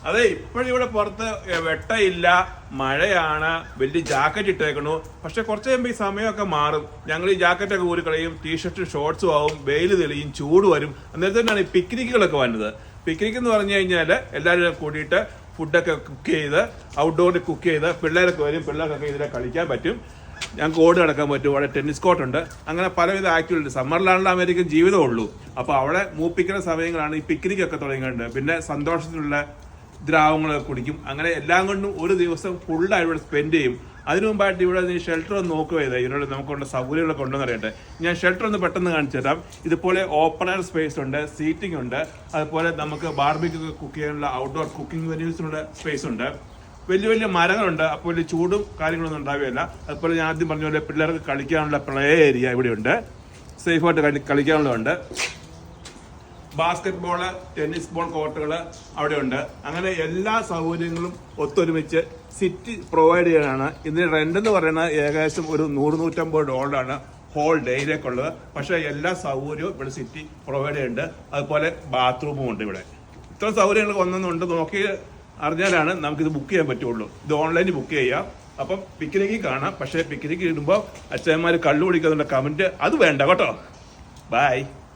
അതെ, ഇപ്പോഴിവിടെ പുറത്ത് വെട്ടയില്ല, മഴയാണ്, വലിയ ജാക്കറ്റ് ഇട്ടേക്കണു. പക്ഷെ കുറച്ച് കഴിയുമ്പോൾ ഈ സമയമൊക്കെ മാറും. ഞങ്ങൾ ഈ ജാക്കറ്റൊക്കെ ഊരി കളയും, ടീഷർട്ടും ഷോർട്സും ആവും, വെയിൽ തെളിയും, ചൂട് വരും. അന്നേരത്തെ തന്നെയാണ് ഈ പിക്നിക്കുകളൊക്കെ വന്നത്. പിക്നിക് എന്ന് പറഞ്ഞു കഴിഞ്ഞാൽ എല്ലാവരും കൂടിയിട്ട് ഫുഡൊക്കെ കുക്ക് ചെയ്ത്, ഔട്ട്ഡോറിൽ കുക്ക് ചെയ്ത്, പിള്ളേരൊക്കെ വരും, പിള്ളേർക്കൊക്കെ ഇതിലെ കളിക്കാൻ പറ്റും. ഞങ്ങൾക്ക് ഓട് കിടക്കാൻ പറ്റും, അവിടെ ടെന്നീസ് കോർട്ടുണ്ട്, അങ്ങനെ പലവിധ ആക്ടിവിറ്റി. സമ്മറിലാണല്ലോ അമേരിക്കൻ ജീവിതമുള്ളൂ. അപ്പോൾ അവിടെ മൂപ്പിക്കുന്ന സമയങ്ങളാണ് ഈ പിക്നിക്കൊക്കെ തുടങ്ങിയിട്ടുണ്ട്. പിന്നെ സന്തോഷത്തിലുള്ള ദ്രാവങ്ങളൊക്കെ കുടിക്കും. അങ്ങനെ എല്ലാം കൊണ്ടും ഒരു ദിവസം ഫുള്ളായിട്ട് ഇവിടെ സ്പെൻഡ് ചെയ്യും. അതിനു മുമ്പായിട്ട് ഇവിടെ നീ ഷെൽട്ടർ ഒന്ന് നോക്കുക ചെയ്താൽ ഇതിനോട് നമുക്കുള്ള സൗകര്യങ്ങളൊക്കെ ഉണ്ടെന്ന് അറിയട്ടെ. ഞാൻ ഷെൽട്ടർ ഒന്ന് പെട്ടെന്ന് കാണിച്ചു തരാം. ഇതുപോലെ ഓപ്പൺ എയർ സ്പേസ് ഉണ്ട്, സീറ്റിംഗ് ഉണ്ട്, അതുപോലെ നമുക്ക് ബാർബിക്യൂ കുക്ക് ചെയ്യാനുള്ള ഔട്ട്ഡോർ കുക്കിംഗ് വെന്യൂസിനുള്ള സ്പേസ് ഉണ്ട്. വലിയ വലിയ മരങ്ങളുണ്ട്, അപ്പോൾ വലിയ ചൂടും കാര്യങ്ങളൊന്നും ഉണ്ടാവുകയില്ല. അതുപോലെ ഞാൻ ആദ്യം പറഞ്ഞ പോലെ പിള്ളേർക്ക് കളിക്കാനുള്ള പ്ലേ ഏരിയ ഇവിടെയുണ്ട്, സേഫായിട്ട് കളിക്കാനുള്ളതുണ്ട്. ബാസ്കറ്റ് ബോള്, ടെന്നീസ് ബോൾ കോർട്ടുകൾ അവിടെ ഉണ്ട്. അങ്ങനെ എല്ലാ സൗകര്യങ്ങളും ഒത്തൊരുമിച്ച് സിറ്റി പ്രൊവൈഡ് ചെയ്യാനാണ്. ഇതിന് റെന്റ് എന്ന് പറയുന്നത് ഏകദേശം ഒരു $100-150 ഹോൾ ഡേയിലേക്കുള്ളത്. പക്ഷേ എല്ലാ സൗകര്യവും ഇവിടെ സിറ്റി പ്രൊവൈഡ് ചെയ്യുന്നുണ്ട്. അതുപോലെ ബാത്റൂമും ഉണ്ട് ഇവിടെ. ഇത്ര സൗകര്യങ്ങൾ ഒന്നൊന്നുണ്ട്, നോക്കി അറിഞ്ഞാലാണ് നമുക്കിത് ബുക്ക് ചെയ്യാൻ പറ്റുള്ളൂ. ഇത് ഓൺലൈനിൽ ബുക്ക് ചെയ്യാം. അപ്പം പിക്നിക്കിൽ കാണാം. പക്ഷേ പിക്നിക്ക് ഇടുമ്പോൾ അച്ഛന്മാർ കള്ളു കുടിക്കുന്നുണ്ട്, കമന്റ് അത് വേണ്ട കേട്ടോ. ബൈ.